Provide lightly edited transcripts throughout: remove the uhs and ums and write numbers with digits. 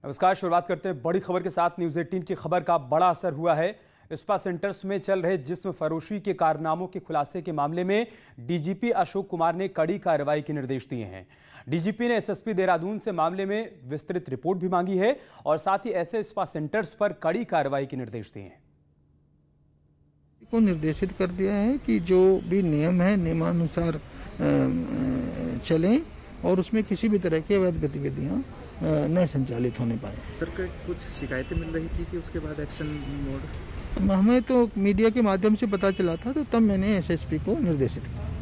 नमस्कार, शुरुआत करते हैं बड़ी खबर के साथ। न्यूज 18 की खबर का बड़ा असर हुआ है। स्पा सेंटर्स में चल रहे जिस्म फरोशी के कारनामों के खुलासे के मामले में डीजीपी अशोक कुमार ने कड़ी कार्रवाई के निर्देश दिए हैं। डीजीपी ने एसएसपी देहरादून से मामले में विस्तृत रिपोर्ट भी मांगी है और साथ ही ऐसे स्पा सेंटर्स पर कड़ी कार्रवाई के निर्देश दिए हैं। को निर्देशित कर दिया है कि जो भी नियम है नियमानुसार चलें और उसमें किसी भी तरह की अवैध गतिविधियां न संचालित होने पाए। सर कुछ शिकायतें मिल रही थी कि उसके बाद एक्शन मोड हमें तो मीडिया के माध्यम से पता चला था, तो तब मैंने एसएसपी को निर्देशित किया।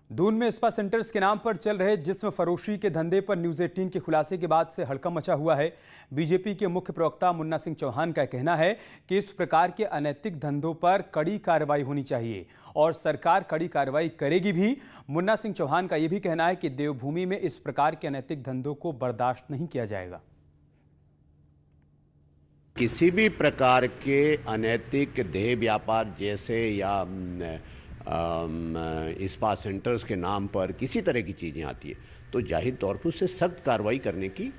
दून में स्पा सेंटर्स के नाम पर चल रहे जिस्म फरोशी के धंधे पर न्यूज 18 के खुलासे के बाद से हड़कंप मचा हुआ है। बीजेपी के मुख्य प्रवक्ता मुन्ना सिंह चौहान का कहना है कि इस प्रकार के अनैतिक धंधों पर कड़ी कार्रवाई होनी चाहिए और सरकार कड़ी कार्रवाई करेगी भी। मुन्ना सिंह चौहान का यह भी कहना है कि देवभूमि में इस प्रकार के अनैतिक धंधों को बर्दाश्त नहीं किया जाएगा। किसी भी प्रकार के अनैतिक देह व्यापार जैसे या स्पा सेंटर्स के नाम पर किसी तरह की चीज़ें आती है तो जाहिर तौर पर उससे सख्त कार्रवाई करने की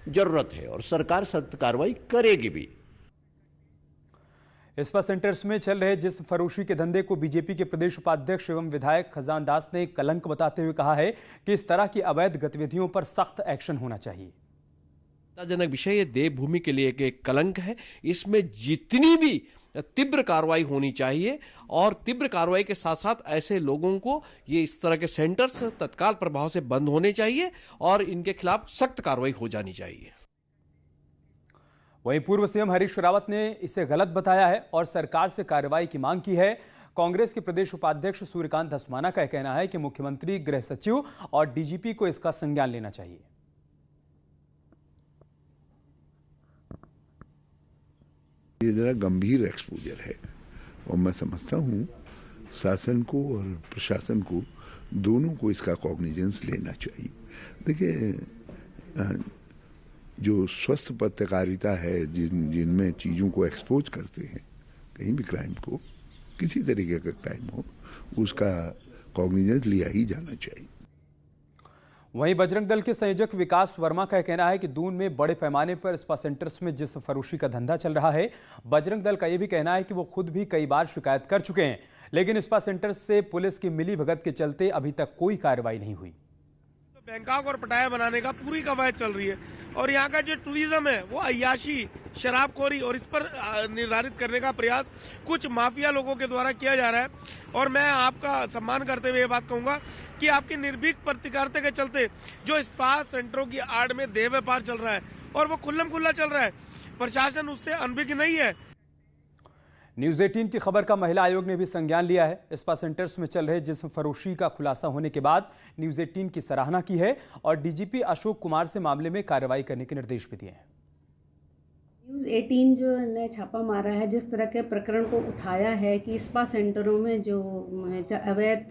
जरूरत है और सरकार सख्त कार्रवाई करेगी भी। स्पा सेंटर्स में चल रहे जिस्म फरोशी के धंधे को बीजेपी के प्रदेश उपाध्यक्ष एवं विधायक खजान दास ने कलंक बताते हुए कहा है कि इस तरह की अवैध गतिविधियों पर सख्त एक्शन होना चाहिए। जनक विषय ये देवभूमि के लिए एक कलंक है। इसमें जितनी भी तीव्र कार्रवाई होनी चाहिए और तीव्र कार्रवाई के साथ साथ ऐसे लोगों को ये इस तरह के सेंटर्स तत्काल प्रभाव से बंद होने चाहिए और इनके खिलाफ सख्त कार्रवाई हो जानी चाहिए। वहीं पूर्व सीएम हरीश रावत ने इसे गलत बताया है और सरकार से कार्रवाई की मांग की है। कांग्रेस के प्रदेश उपाध्यक्ष सूर्यकांत धस्माना का कहना है कि मुख्यमंत्री, गृह सचिव और डीजीपी को इसका संज्ञान लेना चाहिए। ये जरा गंभीर एक्सपोजर है और मैं समझता हूँ शासन को और प्रशासन को दोनों को इसका कॉग्निजेंस लेना चाहिए। देखिए, जो स्वस्थ पत्रकारिता है जिनमें चीज़ों को एक्सपोज करते हैं, कहीं भी क्राइम को, किसी तरीके का क्राइम हो, उसका कॉग्निजेंस लिया ही जाना चाहिए। वहीं बजरंग दल के संयोजक विकास वर्मा का कहना है कि दून में बड़े पैमाने पर स्पा सेंटर्स में जिस्म फरोशी का धंधा चल रहा है। बजरंग दल का यह भी कहना है कि वो खुद भी कई बार शिकायत कर चुके हैं, लेकिन स्पा सेंटर्स से पुलिस की मिली भगत के चलते अभी तक कोई कार्रवाई नहीं हुई। बैंकॉक और पटाया बनाने का पूरी कवायद चल रही है और यहाँ का जो टूरिज्म है वो अय्याशी, शराबखोरी और इस पर निर्धारित करने का प्रयास कुछ माफिया लोगों के द्वारा किया जा रहा है। और मैं आपका सम्मान करते हुए ये बात कहूंगा कि आपकी निर्भीक पत्रकारिता के चलते जो स्पा सेंटरों की आड़ में देह व्यापार चल रहा है और वो खुल्लम खुल्ला चल रहा है, प्रशासन उससे अनभिज्ञ नहीं है। न्यूज 18 की खबर का महिला आयोग ने भी संज्ञान लिया है। स्पा सेंटर्स में चल रहे जिस्म फरोशी का खुलासा होने के बाद न्यूज 18 की सराहना की है और डीजीपी अशोक कुमार से मामले में कार्रवाई करने के निर्देश भी दिए हैं। न्यूज़ 18 जो ने छापा मारा है, जिस तरह के प्रकरण को उठाया है कि स्पा सेंटरों में जो अवैध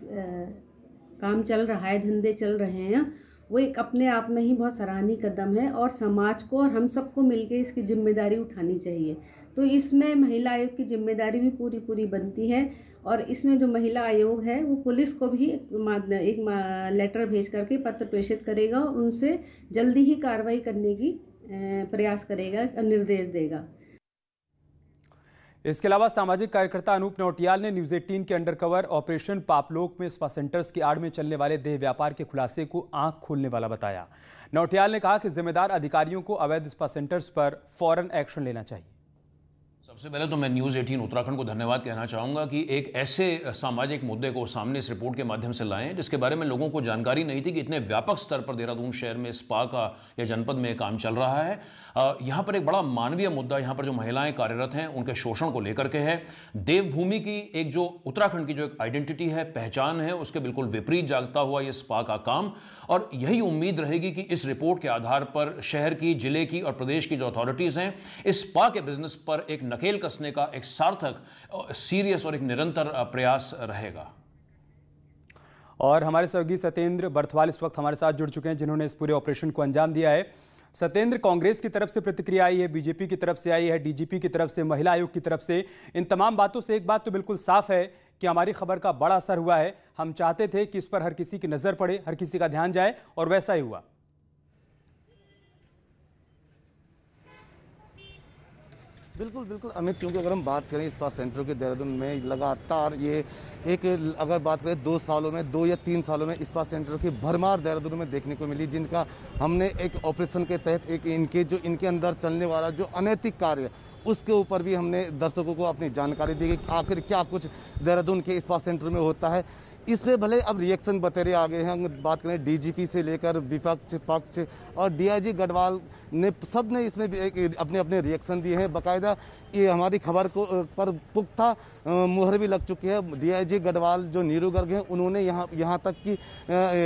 काम चल रहा है, धंधे चल रहे हैं, वो एक अपने आप में ही बहुत सराहनीय कदम है और समाज को और हम सबको मिलकर इसकी जिम्मेदारी उठानी चाहिए। तो इसमें महिला आयोग की जिम्मेदारी भी पूरी बनती है और इसमें जो महिला आयोग है वो पुलिस को भी एक लेटर भेज करके पत्र प्रेषित करेगा और उनसे जल्दी ही कार्रवाई करने की प्रयास करेगा, निर्देश देगा। इसके अलावा सामाजिक कार्यकर्ता अनूप नौटियाल ने न्यूज 18 के अंडरकवर ऑपरेशन पापलोक में स्पा सेंटर्स की आड़ में चलने वाले देह व्यापार के खुलासे को आंख खोलने वाला बताया। नौटियाल ने कहा कि जिम्मेदार अधिकारियों को अवैध स्पा सेंटर्स पर फौरन एक्शन लेना चाहिए। सबसे पहले तो मैं न्यूज़ 18 उत्तराखंड को धन्यवाद कहना चाहूँगा कि एक ऐसे सामाजिक मुद्दे को सामने इस रिपोर्ट के माध्यम से लाएं जिसके बारे में लोगों को जानकारी नहीं थी कि इतने व्यापक स्तर पर देहरादून शहर में स्पा का या जनपद में काम चल रहा है। यहाँ पर एक बड़ा मानवीय मुद्दा, यहाँ पर जो महिलाएं कार्यरत हैं उनके शोषण को लेकर के है। देवभूमि की एक जो उत्तराखंड की जो एक आइडेंटिटी है, पहचान है, उसके बिल्कुल विपरीत जागता हुआ ये स्पा का काम। और यही उम्मीद रहेगी कि इस रिपोर्ट के आधार पर शहर की, जिले की और प्रदेश की जो अथॉरिटीज़ हैं इस स्पा के बिजनेस पर एक नकेल कसने का एक सार्थक, सीरियस और एक निरंतर प्रयास रहेगा। और हमारे सहयोगी सत्येंद्र बर्थवाल इस वक्त हमारे साथ जुड़ चुके हैं जिन्होंने इस पूरे ऑपरेशन को अंजाम दिया है। सत्येंद्र, कांग्रेस की तरफ से प्रतिक्रिया आई है, बीजेपी की तरफ से आई है, डीजीपी की तरफ से, महिला आयोग की तरफ से। इन तमाम बातों से एक बात तो बिल्कुल साफ है कि हमारी खबर का बड़ा असर हुआ है। हम चाहते थे कि इस पर हर किसी की नजर पड़े, हर किसी का ध्यान जाए, और वैसा ही हुआ। बिल्कुल बिल्कुल अमित, क्योंकि अगर हम बात करें इस्पात सेंटर के देहरादून में लगातार ये अगर बात करें 2 सालों में 2 या 3 सालों में इस्पात सेंटर की भरमार देहरादून में देखने को मिली, जिनका हमने एक ऑपरेशन के तहत इनके अंदर चलने वाला जो अनैतिक कार्य, उसके ऊपर भी हमने दर्शकों को अपनी जानकारी दी कि आखिर क्या कुछ देहरादून के इस्पात सेंटर में होता है। इसमें भले अब रिएक्शन बतेरे आ गए हैं। हम बात करें डीजीपी से लेकर विपक्ष, पक्ष और डीआईजी गढ़वाल ने सब ने इसमें अपने अपने रिएक्शन दिए हैं। बाकायदा ये हमारी खबर को पर पुख्ता मुहर भी लग चुकी है। डीआईजी गढ़वाल जो नीरू गर्ग हैं, उन्होंने यहाँ तक कि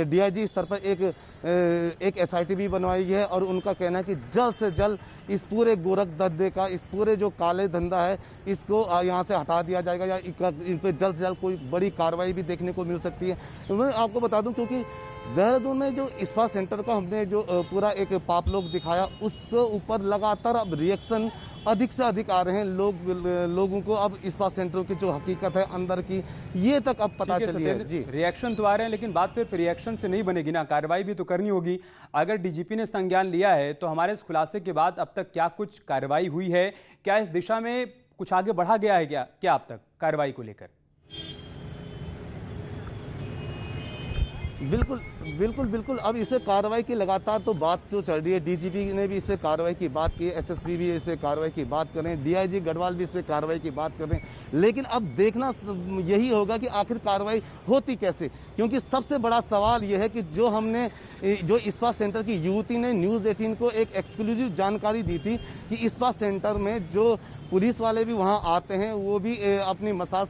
डीआईजी स्तर पर एक एसआईटी भी बनवाई है और उनका कहना है कि जल्द से जल्द इस पूरे गोरख धंधे का, इस पूरे जो काले धंधा है, इसको यहाँ से हटा दिया जाएगा या इन पर जल्द से जल्द कोई बड़ी कार्रवाई भी देखने को मिल सकती है। मैं आपको बता दूं, क्योंकि देहरादून में जो इस्पात सेंटर का हमने जो पूरा एक पाप लोग दिखाया, उसके ऊपर लगातार अब रिएक्शन अधिक से अधिक आ रहे हैं। लोगों को अब इस्पात सेंटर की जो हकीकत है अंदर की, ये तक अब पता चली है। जी, रिएक्शन तो आ रहे हैं, लेकिन बात सिर्फ रिएक्शन से नहीं बनेगी ना, कार्रवाई भी तो करनी होगी। अगर डीजीपी ने संज्ञान लिया है तो हमारे इस खुलासे के बाद अब तक क्या कुछ कार्रवाई हुई है? क्या इस दिशा में कुछ आगे बढ़ा गया है क्या अब तक कार्रवाई को लेकर? बिल्कुल बिल्कुल बिल्कुल अब इस पर कार्रवाई की लगातार तो बात तो चल रही है। डीजीपी ने भी इस पर कार्रवाई की बात की है, एसएसपी भी इस पर कार्रवाई की बात कर रहे हैं, डीआईजी गढ़वाल भी इस पर कार्रवाई की बात कर रहे हैं। लेकिन अब देखना यही होगा कि आखिर कार्रवाई होती कैसे, क्योंकि सबसे बड़ा सवाल यह है कि जो इस्पात सेंटर की युवती ने न्यूज़ 18 को एक एक्सक्लूसिव जानकारी दी थी कि इस्पात सेंटर में जो पुलिस वाले भी वहाँ आते हैं, वो भी अपनी मसाज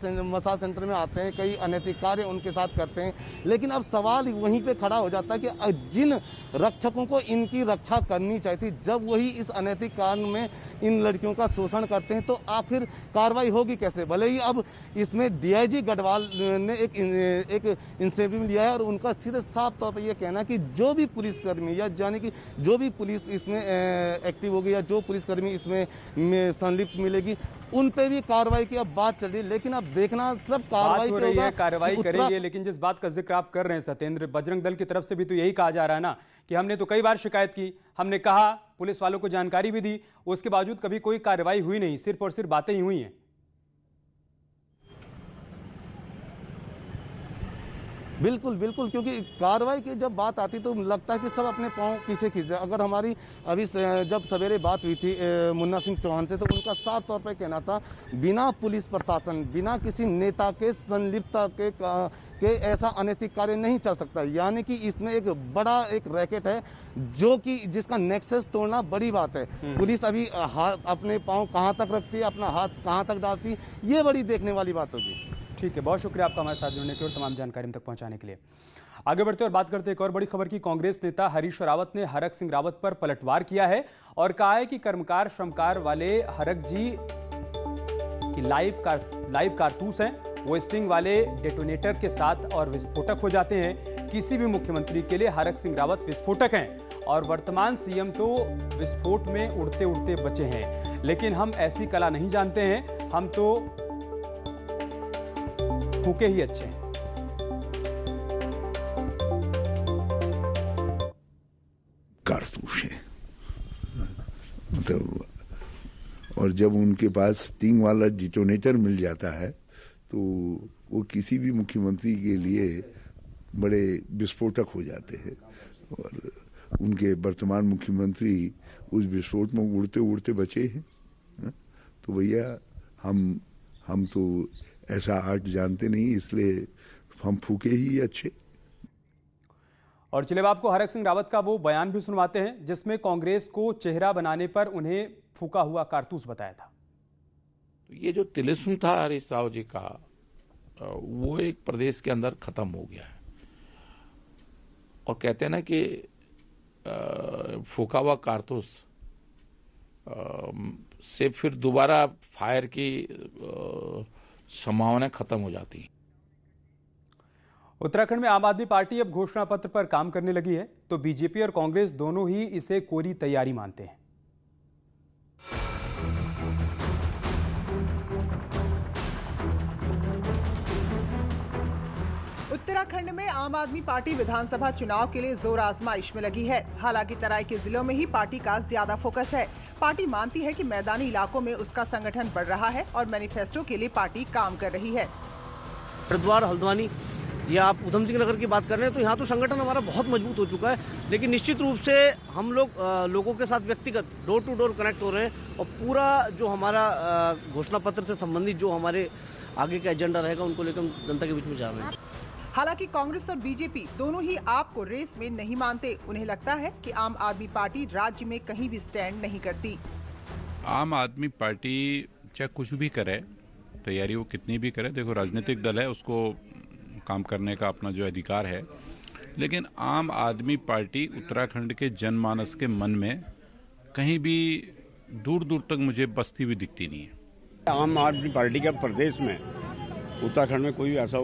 सेंटर में आते हैं, कई अनैतिक कार्य उनके साथ करते हैं। लेकिन अब सवाल वहीं पे खड़ा हो जाता है कि जिन रक्षकों को इनकी रक्षा करनी चाहिए थी, जब वही इस अनैतिक कार्य में इन लड़कियों का शोषण करते हैं, तो आखिर कार्रवाई होगी कैसे? भले ही अब इसमें डीआईजी गढ़वाल ने एक इंस्टेटमेंट लिया है और उनका सीधे साफ तौर पर यह कहना है कि जो भी पुलिसकर्मी या जाने की जो भी पुलिस इसमें एक्टिव होगी या जो पुलिसकर्मी इसमें संलिप्त मिलेगी, उन पे भी कार्रवाई की अब बात चल रही है। लेकिन अब देखना सब कार्रवाई हो रही है, कार्रवाई करेंगे। लेकिन जिस बात का जिक्र आप कर रहे हैं सत्येंद्र, बजरंग दल की तरफ से भी तो यही कहा जा रहा है ना कि हमने तो कई बार शिकायत की, हमने कहा, पुलिस वालों को जानकारी भी दी, उसके बावजूद कभी कोई कार्रवाई हुई नहीं, सिर्फ और सिर्फ बातें ही हुई हैं। बिल्कुल बिल्कुल, क्योंकि कार्रवाई की जब बात आती तो लगता है कि सब अपने पाँव पीछे खींचते हैं। अगर हमारी अभी जब सवेरे बात हुई थी मुन्ना सिंह चौहान से, तो उनका साफ तौर पर कहना था बिना पुलिस प्रशासन, बिना किसी नेता के संलिप्तता के ऐसा अनैतिक कार्य नहीं चल सकता। यानी कि इसमें एक बड़ा एक रैकेट है जो कि जिसका नेक्सस तोड़ना बड़ी बात है। पुलिस अभी अपने पाँव कहाँ तक रखती है, अपना हाथ कहाँ तक डालती है, ये बड़ी देखने वाली बात होगी। ठीक है, बहुत शुक्रिया आपका हमारे साथ जुड़ने के और तमाम जानकारी हम तक पहुंचाने के लिए। आगे बढ़ते और बात करते एक और बड़ी खबर की। कांग्रेस नेता हरीश रावत ने हरक सिंह रावत पर पलटवार किया है और कहा है कि कर्मकार श्रमकार वाले हरक जी की लाइव कारतूस हैं, वो स्टिंग वाले डेटोनेटर के साथ और विस्फोटक हो जाते हैं। किसी भी मुख्यमंत्री के लिए हरक सिंह रावत विस्फोटक हैं और वर्तमान सीएम तो विस्फोट में उड़ते उड़ते बचे हैं। लेकिन हम ऐसी कला नहीं जानते हैं, हम तो फूके ही अच्छे हैं। कारतूस है मतलब, और जब उनके पास स्टिंग वाला डिटोनेटर मिल जाता है तो वो किसी भी मुख्यमंत्री के लिए बड़े विस्फोटक हो जाते हैं। और उनके वर्तमान मुख्यमंत्री उस विस्फोट में उड़ते उड़ते बचे हैं। तो भैया हम तो ऐसा आर्ट जानते नहीं, इसलिए हम फूके ही अच्छे। और चलिए आपको हरक सिंह रावत का वो बयान भी सुनवाते हैं जिसमें कांग्रेस को चेहरा बनाने पर उन्हें फूका हुआ कारतूस बताया था। तो ये जो तिलिस्म था हरीश राव जी का, वो एक प्रदेश के अंदर खत्म हो गया है। और कहते हैं ना कि फूका हुआ कारतूस से फिर दोबारा फायर की संभावना खत्म हो जाती है। उत्तराखंड में आम आदमी पार्टी अब घोषणा पत्र पर काम करने लगी है, तो बीजेपी और कांग्रेस दोनों ही इसे कोरी तैयारी मानते हैं। उत्तराखंड में आम आदमी पार्टी विधानसभा चुनाव के लिए जोर आजमाइश में लगी है। हालांकि तराई के जिलों में ही पार्टी का ज्यादा फोकस है। पार्टी मानती है कि मैदानी इलाकों में उसका संगठन बढ़ रहा है और मैनिफेस्टो के लिए पार्टी काम कर रही है। हरिद्वार, हल्द्वानी या आप उधम सिंह नगर की बात कर रहे हैं तो यहाँ तो संगठन हमारा बहुत मजबूत हो चुका है, लेकिन निश्चित रूप से हम लोग लोगों के साथ व्यक्तिगत डोर टू डोर कनेक्ट हो रहे हैं और पूरा जो हमारा घोषणा पत्र से संबंधित जो हमारे आगे का एजेंडा रहेगा उनको लेकर हम जनता के बीच में जा रहे हैं। हालांकि कांग्रेस और बीजेपी दोनों ही आपको रेस में नहीं मानते। उन्हें लगता है कि आम आदमी पार्टी राज्य में कहीं भी स्टैंड नहीं करती। आम आदमी पार्टी चाहे कुछ भी करे, तैयारी वो कितनी भी करे, देखो राजनीतिक दल है, उसको काम करने का अपना जो अधिकार है, लेकिन आम आदमी पार्टी उत्तराखंड के जनमानस के मन में कहीं भी दूर दूर तक मुझे बसती हुई दिखती नहीं है। आम आदमी पार्टी का प्रदेश में उत्तराखंड में कोई ऐसा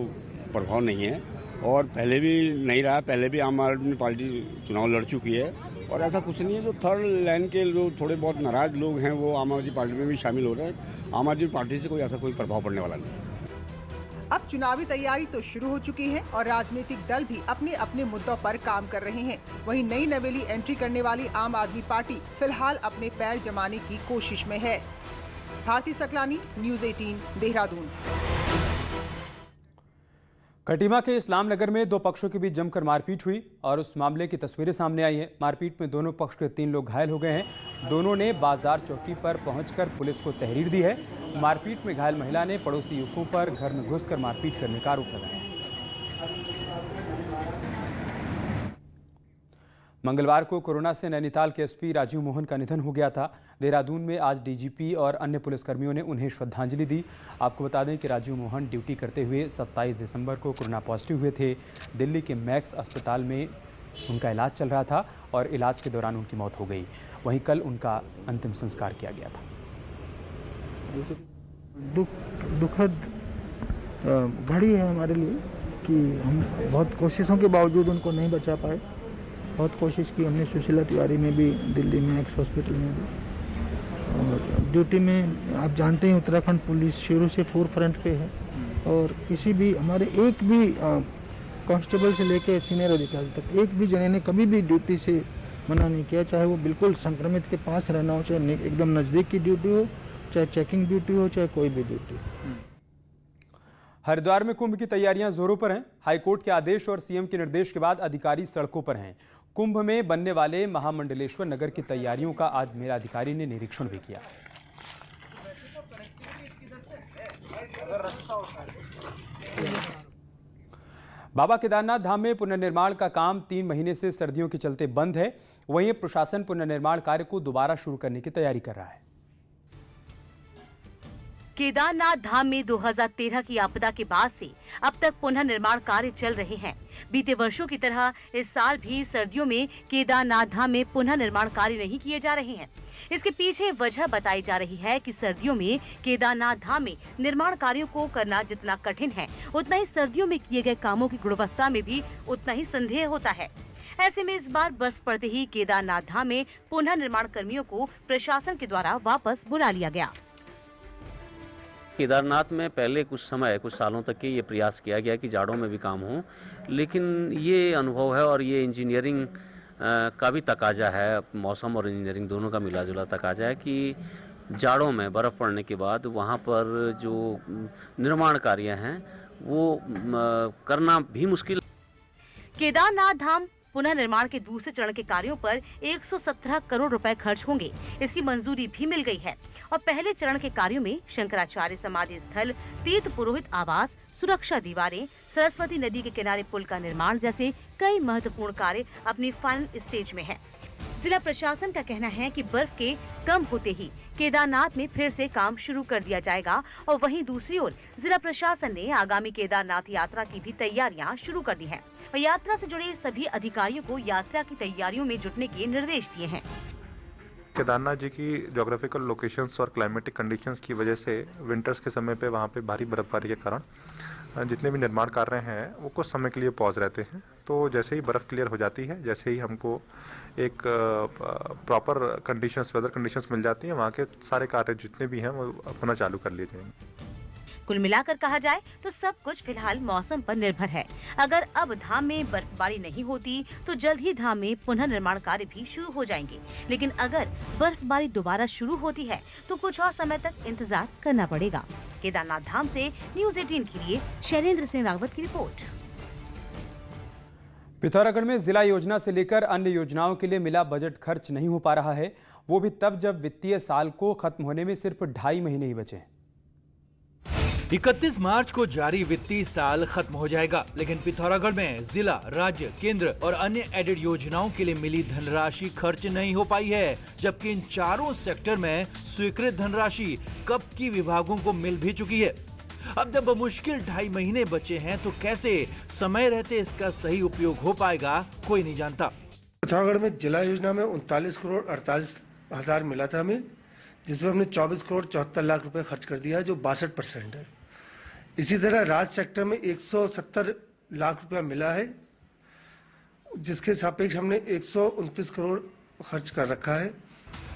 प्रभाव नहीं है और पहले भी नहीं रहा। पहले भी आम आदमी पार्टी चुनाव लड़ चुकी है और ऐसा कुछ नहीं है। जो थर्ड लाइन के जो थोड़े बहुत नाराज लोग हैं वो आम आदमी पार्टी में भी शामिल हो रहे हैं। आम आदमी पार्टी से कोई ऐसा कोई प्रभाव पड़ने वाला नहीं है। अब चुनावी तैयारी तो शुरू हो चुकी है और राजनीतिक दल भी अपने अपने मुद्दों पर काम कर रहे हैं। वहीं नई नवेली एंट्री करने वाली आम आदमी पार्टी फिलहाल अपने पैर जमाने की कोशिश में है। भारती सकलानी, न्यूज़ 18, देहरादून। खटीमा के इस्लाम नगर में दो पक्षों के बीच जमकर मारपीट हुई और उस मामले की तस्वीरें सामने आई हैं। मारपीट में दोनों पक्ष के 3 लोग घायल हो गए हैं। दोनों ने बाजार चौकी पर पहुंचकर पुलिस को तहरीर दी है। मारपीट में घायल महिला ने पड़ोसी युवकों पर घर में घुसकर मारपीट करने का आरोप लगाया। मंगलवार को कोरोना से नैनीताल के एसपी राजीव मोहन का निधन हो गया था। देहरादून में आज डीजीपी और अन्य पुलिसकर्मियों ने उन्हें श्रद्धांजलि दी। आपको बता दें कि राजीव मोहन ड्यूटी करते हुए 27 दिसंबर को कोरोना पॉजिटिव हुए थे। दिल्ली के मैक्स अस्पताल में उनका इलाज चल रहा था और इलाज के दौरान उनकी मौत हो गई। वहीं कल उनका अंतिम संस्कार किया गया था। दुखद घड़ी है हमारे लिए कि हम बहुत कोशिशों के बावजूद उनको नहीं बचा पाए। बहुत कोशिश की हमने सुशीला तिवारी में भी, दिल्ली में एक्स हॉस्पिटल में भी, और ड्यूटी में आप जानते हैं उत्तराखंड पुलिस शुरू से फोर फ्रंट पे है और किसी भी हमारे एक भी कांस्टेबल से लेकर सीनियर अधिकारी तक एक भी जने ने कभी भी ड्यूटी से मना नहीं किया, चाहे वो बिल्कुल संक्रमित के पास रहना हो, चाहे एकदम नज़दीक की ड्यूटी हो, चाहे चेकिंग ड्यूटी हो, चाहे कोई भी ड्यूटी। हरिद्वार में कुंभ की तैयारियां जोरों पर हैं। हाईकोर्ट के आदेश और सीएम के निर्देश के बाद अधिकारी सड़कों पर हैं। कुंभ में बनने वाले महामंडलेश्वर नगर की तैयारियों का आज मेला अधिकारी ने निरीक्षण भी किया। बाबा केदारनाथ धाम में पुनर्निर्माण का काम 3 महीने से सर्दियों के चलते बंद है। वहीं प्रशासन पुनर्निर्माण कार्य को दोबारा शुरू करने की तैयारी कर रहा है। केदारनाथ धाम में 2013 की आपदा के बाद से अब तक पुनः निर्माण कार्य चल रहे हैं। बीते वर्षों की तरह इस साल भी सर्दियों में केदारनाथ धाम में पुनः निर्माण कार्य नहीं किए जा रहे हैं। इसके पीछे वजह बताई जा रही है कि सर्दियों में केदारनाथ धाम में निर्माण कार्यों को करना जितना कठिन है, उतना ही सर्दियों में किए गए कामों की गुणवत्ता में भी उतना ही संदेह होता है। ऐसे में इस बार बर्फ पड़ते ही केदारनाथ धाम में पुनः निर्माण कर्मियों को प्रशासन के द्वारा वापस बुला लिया गया। केदारनाथ में पहले कुछ सालों तक के ये प्रयास किया गया कि जाड़ों में भी काम हो, लेकिन ये अनुभव है और ये इंजीनियरिंग का भी तकाजा है, मौसम और इंजीनियरिंग दोनों का मिला जुला तकाजा है कि जाड़ों में बर्फ़ पड़ने के बाद वहाँ पर जो निर्माण कार्य हैं वो करना भी मुश्किल। केदारनाथ धाम पुनः निर्माण के दूसरे चरण के कार्यों पर 117 करोड़ रुपए खर्च होंगे। इसकी मंजूरी भी मिल गई है और पहले चरण के कार्यों में शंकराचार्य समाधि स्थल, तीर्थ पुरोहित आवास, सुरक्षा दीवारें, सरस्वती नदी के किनारे पुल का निर्माण जैसे कई महत्वपूर्ण कार्य अपनी फाइनल स्टेज में है। जिला प्रशासन का कहना है कि बर्फ के कम होते ही केदारनाथ में फिर से काम शुरू कर दिया जाएगा और वहीं दूसरी ओर जिला प्रशासन ने आगामी केदारनाथ यात्रा की भी तैयारियां शुरू कर दी हैं और यात्रा से जुड़े सभी अधिकारियों को यात्रा की तैयारियों में जुटने के निर्देश दिए हैं। केदारनाथ जी की ज्योग्राफिकल लोकेशंस और क्लाइमेटिक कंडीशंस की वजह से विंटर्स के समय पे वहाँ पे भारी बर्फबारी के कारण जितने भी निर्माण कार्य हैं वो कुछ समय के लिए पॉज रहते हैं। तो जैसे ही बर्फ़ क्लियर हो जाती है, जैसे ही हमको एक प्रॉपर कंडीशंस, वेदर कंडीशंस मिल जाती हैं, वहाँ के सारे कार्य जितने भी हैं वो पुनः चालू कर लिए जाएंगे। कुल मिलाकर कहा जाए तो सब कुछ फिलहाल मौसम पर निर्भर है। अगर अब धाम में बर्फबारी नहीं होती तो जल्द ही धाम में पुनर्निर्माण कार्य भी शुरू हो जाएंगे। लेकिन अगर बर्फबारी दोबारा शुरू होती है तो कुछ और समय तक इंतजार करना पड़ेगा। केदारनाथ धाम से न्यूज़ 18 के लिए शैलेंद्र सिंह रावत की रिपोर्ट। पिथौरागढ़ में जिला योजना से लेकर अन्य योजनाओं के लिए मिला बजट खर्च नहीं हो पा रहा है, वो भी तब जब वित्तीय साल को खत्म होने में सिर्फ 2.5 महीने ही बचे। 31 मार्च को जारी वित्तीय साल खत्म हो जाएगा, लेकिन पिथौरागढ़ में जिला, राज्य, केंद्र और अन्य एडेड योजनाओं के लिए मिली धनराशि खर्च नहीं हो पाई है, जबकि इन चारों सेक्टर में स्वीकृत धनराशि कब की विभागों को मिल भी चुकी है। अब जब मुश्किल 2.5 महीने बचे हैं तो कैसे समय रहते इसका सही उपयोग हो पाएगा, कोई नहीं जानता। पिथौरागढ़ में जिला योजना में 39 करोड़ 48 हजार मिला था हमें, जिसमें हमने 24 करोड़ 74 लाख रुपए खर्च कर दिया, जो 62% है। इसी तरह राज्य सेक्टर में 170 लाख रुपया मिला है, जिसके सापेक्ष हमने 129 करोड़ खर्च कर रखा है।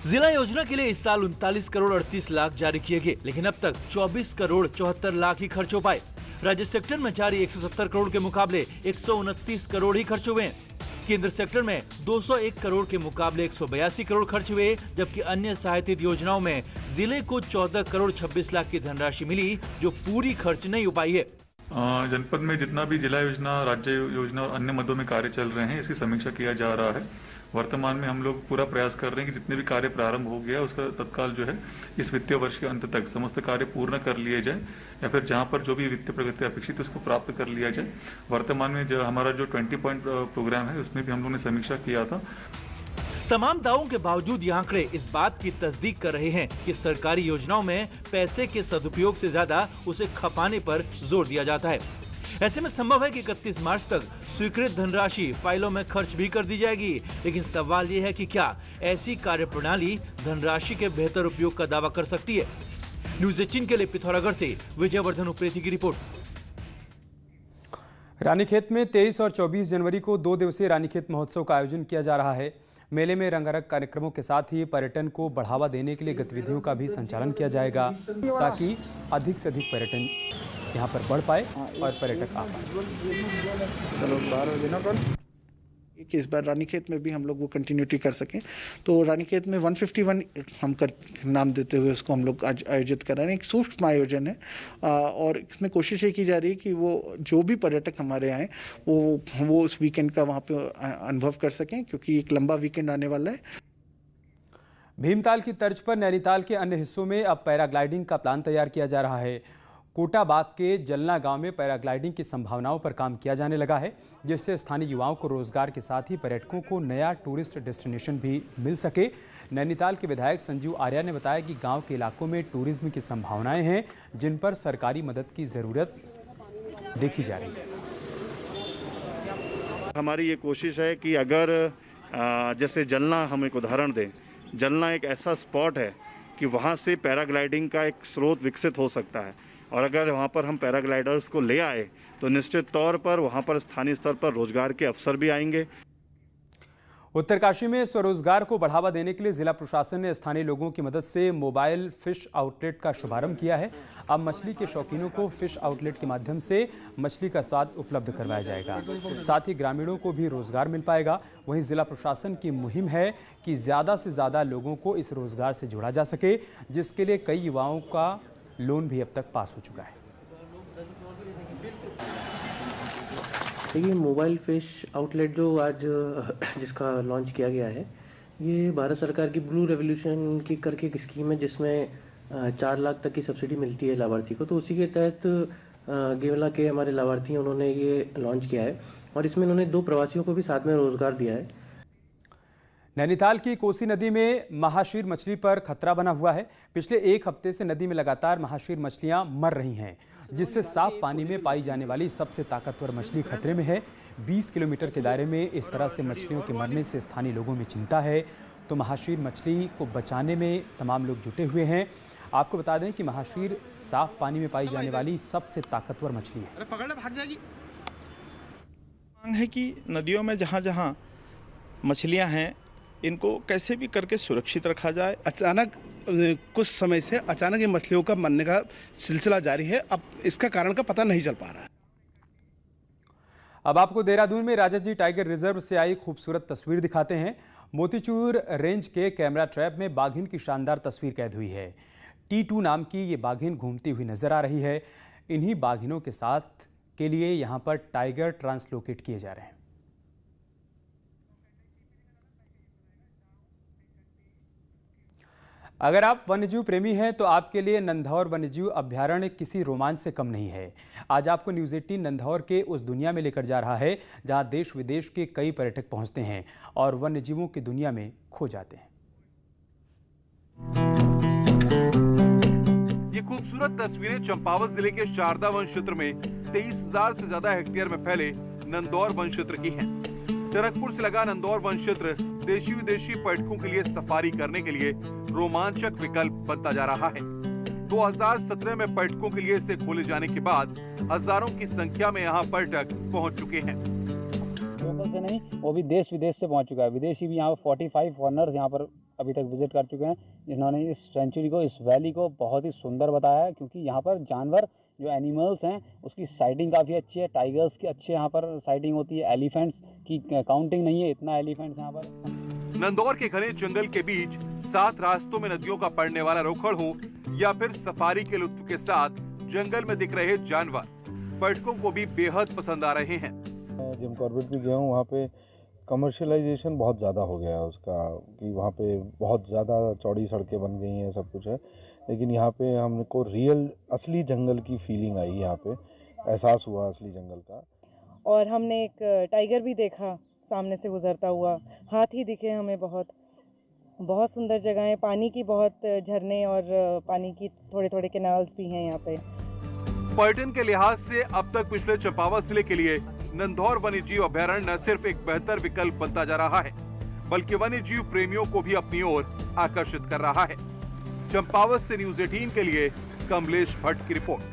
जिला योजना के लिए इस साल 39 करोड़ 38 लाख जारी किए गए, लेकिन अब तक 24 करोड़ 74 लाख ही खर्च हो पाए। राज्य सेक्टर में जारी 170 करोड़ के मुकाबले 129 करोड़ ही खर्च हुए। केंद्र सेक्टर में 201 करोड़ के मुकाबले 182 करोड़ खर्च हुए, जबकि अन्य सहायतित योजनाओं में जिले को 14 करोड़ 26 लाख की धनराशि मिली, जो पूरी खर्च नहीं हो पाई है। जनपद में जितना भी जिला योजना, राज्य योजना और अन्य मदों में कार्य चल रहे हैं, इसकी समीक्षा किया जा रहा है। वर्तमान में हम लोग पूरा प्रयास कर रहे हैं कि जितने भी कार्य प्रारंभ हो गया उसका तत्काल जो है इस वित्तीय वर्ष के अंत तक समस्त कार्य पूर्ण कर लिए जाए, या फिर जहां पर जो भी वित्तीय प्रगति अपेक्षित उसको प्राप्त कर लिया जाए। वर्तमान में जो हमारा जो 20 पॉइंट प्रोग्राम है उसमें भी हम लोगों ने समीक्षा किया था। तमाम दावों के बावजूद ये आंकड़े इस बात की तस्दीक कर रहे हैं कि सरकारी योजनाओं में पैसे के सदुपयोग से ज्यादा उसे खपाने पर जोर दिया जाता है। ऐसे में संभव है कि 31 मार्च तक स्वीकृत धनराशि फाइलों में खर्च भी कर दी जाएगी, लेकिन सवाल ये है कि क्या ऐसी कार्यप्रणाली धनराशि के बेहतर उपयोग का दावा कर सकती है। न्यूज़ 18 के लिए पिथौरागढ़ से विजयवर्धन उप्रेती की रिपोर्ट। रानीखेत में 23 और 24 जनवरी को 2 दिवसीय रानीखेत महोत्सव का आयोजन किया जा रहा है। मेले में रंगारंग कार्यक्रमों के साथ ही पर्यटन को बढ़ावा देने के लिए गतिविधियों का भी संचालन किया जाएगा, ताकि अधिक से अधिक पर्यटन यहाँ पर बढ़ पाए और पर्यटक आ पाए। कि इस बार रानीखेत में भी हम लोग वो कंटिन्यूटी कर सकें, तो रानीखेत में 151 हम कर नाम देते हुए उसको हम लोग आज आयोजित कर रहे हैं। एक सूक्ष्म आयोजन है और इसमें कोशिश ये की जा रही है कि वो जो भी पर्यटक हमारे आए वो उस वीकेंड का वहाँ पे अनुभव कर सकें, क्योंकि एक लंबा वीकेंड आने वाला है। भीमताल की तर्ज पर नैनीताल के अन्य हिस्सों में अब पैराग्लाइडिंग का प्लान तैयार किया जा रहा है। कोटाबाग के जलना गांव में पैराग्लाइडिंग की संभावनाओं पर काम किया जाने लगा है, जिससे स्थानीय युवाओं को रोजगार के साथ ही पर्यटकों को नया टूरिस्ट डेस्टिनेशन भी मिल सके। नैनीताल के विधायक संजीव आर्या ने बताया कि गांव के इलाकों में टूरिज्म की संभावनाएं हैं, जिन पर सरकारी मदद की जरूरत देखी जा रही है। हमारी ये कोशिश है कि अगर जैसे जलना हम एक उदाहरण दें, जलना एक ऐसा स्पॉट है कि वहाँ से पैराग्लाइडिंग का एक स्रोत विकसित हो सकता है, और अगर वहाँ पर हम पैराग्लाइडर्स को ले आए तो निश्चित तौर पर वहाँ पर स्थानीय स्तर पर रोजगार के अवसर भी आएंगे। उत्तरकाशी में स्वरोजगार को बढ़ावा देने के लिए जिला प्रशासन ने स्थानीय लोगों की मदद से मोबाइल फिश आउटलेट का शुभारंभ किया है। अब मछली के शौकीनों को फिश आउटलेट के माध्यम से मछली का स्वाद उपलब्ध करवाया जाएगा, साथ ही ग्रामीणों को भी रोजगार मिल पाएगा। वहीं जिला प्रशासन की मुहिम है कि ज़्यादा से ज़्यादा लोगों को इस रोजगार से जोड़ा जा सके, जिसके लिए कई युवाओं का लोन भी अब तक पास हो चुका है। देखिए, मोबाइल फिश आउटलेट जो आज जिसका लॉन्च किया गया है, ये भारत सरकार की ब्लू रेवोल्यूशन की करके एक स्कीम है, जिसमें 4 लाख तक की सब्सिडी मिलती है लाभार्थी को। तो उसी के तहत गेवला के हमारे लाभार्थी उन्होंने ये लॉन्च किया है, और इसमें उन्होंने 2 प्रवासियों को भी साथ में रोजगार दिया है। नैनीताल की कोसी नदी में महाशीर मछली पर खतरा बना हुआ है। पिछले 1 हफ्ते से नदी में लगातार महाशीर मछलियां मर रही हैं, जिससे साफ पानी में पाई जाने वाली सबसे ताकतवर मछली खतरे में है। 20 किलोमीटर के दायरे में इस तरह से मछलियों के मरने से स्थानीय लोगों में चिंता है। तो महाशीर मछली को बचाने में तमाम लोग जुटे हुए हैं। आपको बता दें कि महाशीर साफ पानी में पाई जाने वाली सबसे ताकतवर मछली है। मांग है कि नदियों में जहाँ जहाँ मछलियाँ हैं इनको कैसे भी करके सुरक्षित रखा जाए। अचानक कुछ समय से अचानक ये मछलियों का मरने का सिलसिला जारी है। अब इसका कारण का पता नहीं चल पा रहा है। अब आपको देहरादून में राजाजी टाइगर रिजर्व से आई खूबसूरत तस्वीर दिखाते हैं। मोतीचूर रेंज के कैमरा ट्रैप में बाघिन की शानदार तस्वीर कैद हुई है। T2 नाम की ये बाघिन घूमती हुई नजर आ रही है। इन्हीं बाघिनों के साथ के लिए यहां पर टाइगर ट्रांसलोकेट किए जा रहे हैं। अगर आप वन्यजीव प्रेमी हैं तो आपके लिए नंधौर वन्यजीव अभ्यारण्य किसी रोमांच से कम नहीं है। आज आपको न्यूज़ 18 नंधौर के उस दुनिया में लेकर जा रहा है जहां देश विदेश के कई पर्यटक पहुंचते हैं और वन्यजीवों की दुनिया में खो जाते हैं। ये खूबसूरत तस्वीरें चंपावत जिले के शारदा वन क्षेत्र में 23,000 से ज्यादा हेक्टेयर में फैले नंदौर वन क्षेत्र की हैं। टनकपुर से लगा नंदौर वन क्षेत्र देशी विदेशी पर्यटकों के लिए सफारी करने के लिए रोमांचक विकल्प बनता जा रहा है। 2017 में पर्यटकों के लिए इसे खोले जाने के बाद हजारों की संख्या में यहाँ पर्यटक पहुँच चुके हैं। लोकल से नहीं, वो भी देश विदेश से पहुँच चुका है। विदेशी भी यहाँ 45 फॉरेनर्स यहाँ पर अभी तक विजिट कर चुके हैं, जिन्होंने इस सेंचुरी को, इस वैली को बहुत ही सुंदर बताया है। क्योंकि यहाँ पर जानवर जो एनिमल्स हैं उसकी साइटिंग काफ़ी अच्छी है। टाइगर्स की अच्छे यहाँ पर साइटिंग होती है। एलिफेंट्स की काउंटिंग नहीं है, इतना एलिफेंट्स यहाँ पर। नंदौर के घने जंगल के बीच 7 रास्तों में नदियों का पड़ने वाला रोखड़ हो या फिर सफारी के लुत्फ के साथ जंगल में दिख रहे जानवर पर्यटकों को भी बेहद पसंद आ रहे हैं। जिम कॉर्बेट भी गया हूँ, वहाँ पे कमर्शियलाइजेशन बहुत ज़्यादा हो गया है उसका, कि वहाँ पे बहुत ज़्यादा चौड़ी सड़कें बन गई हैं, सब कुछ है। लेकिन यहाँ पे हमको रियल असली जंगल की फीलिंग आई, यहाँ पे एहसास हुआ असली जंगल का। और हमने एक टाइगर भी देखा सामने से गुजरता हुआ, हाथी दिखे हमें। बहुत सुंदर जगह है, पानी की बहुत झरने और पानी की थोड़े थोड़े कैनाल्स भी हैं यहाँ पे। पर्यटन के लिहाज से अब तक पिछले चंपावत जिले के लिए नंदौर वन्यजीव अभ्यारण्य न सिर्फ एक बेहतर विकल्प बनता जा रहा है, बल्कि वन्यजीव प्रेमियों को भी अपनी ओर आकर्षित कर रहा है। चंपावत से न्यूज़ 18 के लिए कमलेश भट्ट की रिपोर्ट।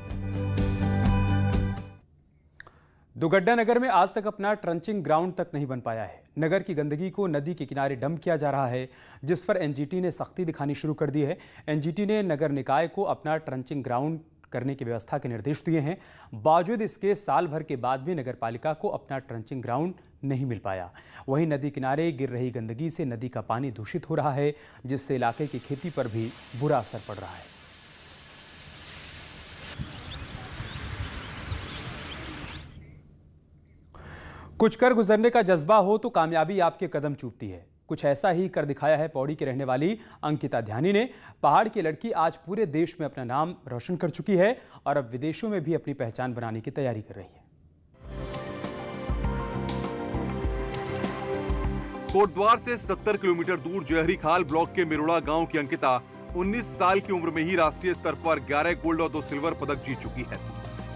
दुगड्डा नगर में आज तक अपना ट्रंचिंग ग्राउंड तक नहीं बन पाया है। नगर की गंदगी को नदी के किनारे डंप किया जा रहा है, जिस पर एनजीटी ने सख्ती दिखानी शुरू कर दी है। एनजीटी ने नगर निकाय को अपना ट्रंचिंग ग्राउंड करने की व्यवस्था के निर्देश दिए हैं। बावजूद इसके साल भर के बाद भी नगर पालिका को अपना ट्रंचिंग ग्राउंड नहीं मिल पाया। वहीं नदी किनारे गिर रही गंदगी से नदी का पानी दूषित हो रहा है, जिससे इलाके की खेती पर भी बुरा असर पड़ रहा है। कुछ कर गुजरने का जज्बा हो तो कामयाबी आपके कदम चूमती है। कुछ ऐसा ही कर दिखाया है पौड़ी की रहने वाली अंकिता ध्यानी ने। पहाड़ की लड़की आज पूरे देश में अपना नाम रोशन कर चुकी है और अब विदेशों में भी अपनी पहचान बनाने की तैयारी कर रही है। कोटद्वार से 70 किलोमीटर दूर जहरी खाल ब्लॉक के मिरोड़ा गांव की अंकिता 19 साल की उम्र में ही राष्ट्रीय स्तर पर 11 गोल्ड और 2 सिल्वर पदक जीत चुकी है।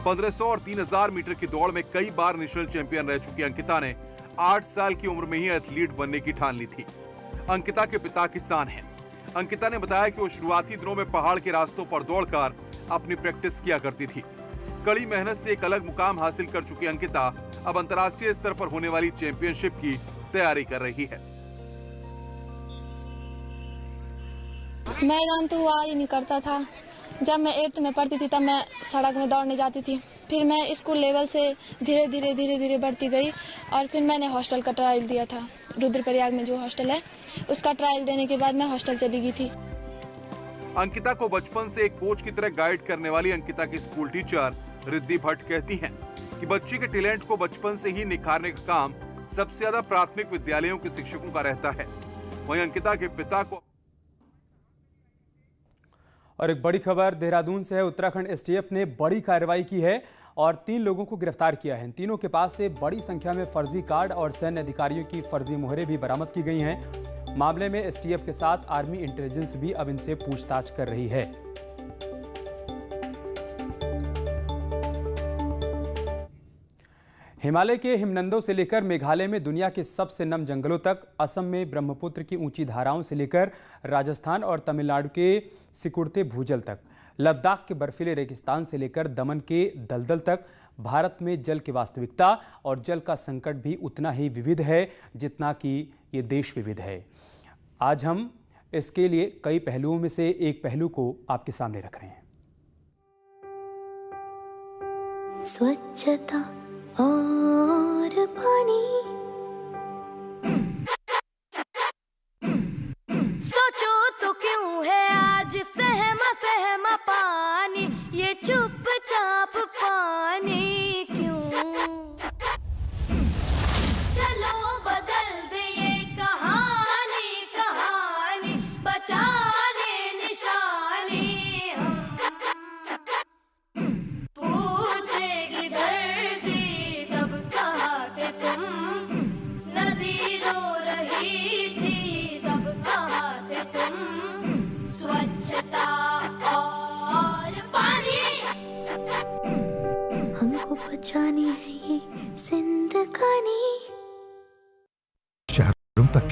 1500 और 3000 मीटर की दौड़ में कई बार नेशनल चैंपियन रह चुकी अंकिता ने 8 साल की उम्र में ही एथलीट बनने की ठान ली थी। अंकिता के पिता किसान हैं। अंकिता ने बताया कि वो शुरुआती दिनों में पहाड़ के रास्तों पर दौड़कर अपनी प्रैक्टिस किया करती थी। कड़ी मेहनत से एक अलग मुकाम हासिल कर चुकी अंकिता अब अंतर्राष्ट्रीय स्तर पर होने वाली चैंपियनशिप की तैयारी कर रही है। मैदान तो हुआ ही नहीं करता था। जब मैं 8th में पढ़ती थी तब मैं सड़क में दौड़ने जाती थी। फिर मैं स्कूल लेवल से धीरे धीरे बढ़ती गई और फिर मैंने हॉस्टल का ट्रायल दिया था। रुद्रप्रयाग में जो हॉस्टल है उसका ट्रायल देने के बाद मैं हॉस्टल चली गई थी। अंकिता को बचपन से एक कोच की तरह गाइड करने वाली अंकिता की स्कूल टीचर रिद्धि भट्ट कहती हैं कि बच्चे के टैलेंट को बचपन से ही निखारने का काम सबसे ज्यादा प्राथमिक विद्यालयों के शिक्षकों का रहता है। वहीं अंकिता के पिता को। और एक बड़ी खबर देहरादून से है। उत्तराखंड एसटीएफ ने बड़ी कार्रवाई की है और 3 लोगों को गिरफ्तार किया है। इन तीनों के पास से बड़ी संख्या में फर्जी कार्ड और सैन्य अधिकारियों की फर्जी मोहरें भी बरामद की गई हैं। मामले में एसटीएफ के साथ आर्मी इंटेलिजेंस भी अब इनसे पूछताछ कर रही है। हिमालय के हिमनंदों से लेकर मेघालय में दुनिया के सबसे नम जंगलों तक, असम में ब्रह्मपुत्र की ऊंची धाराओं से लेकर राजस्थान और तमिलनाडु के सिकुड़ते भूजल तक, लद्दाख के बर्फीले रेगिस्तान से लेकर दमन के दलदल तक, भारत में जल की वास्तविकता और जल का संकट भी उतना ही विविध है जितना कि ये देश विविध है। आज हम इसके लिए कई पहलुओं में से एक पहलू को आपके सामने रख रहे हैं। स्वच्छता और पानी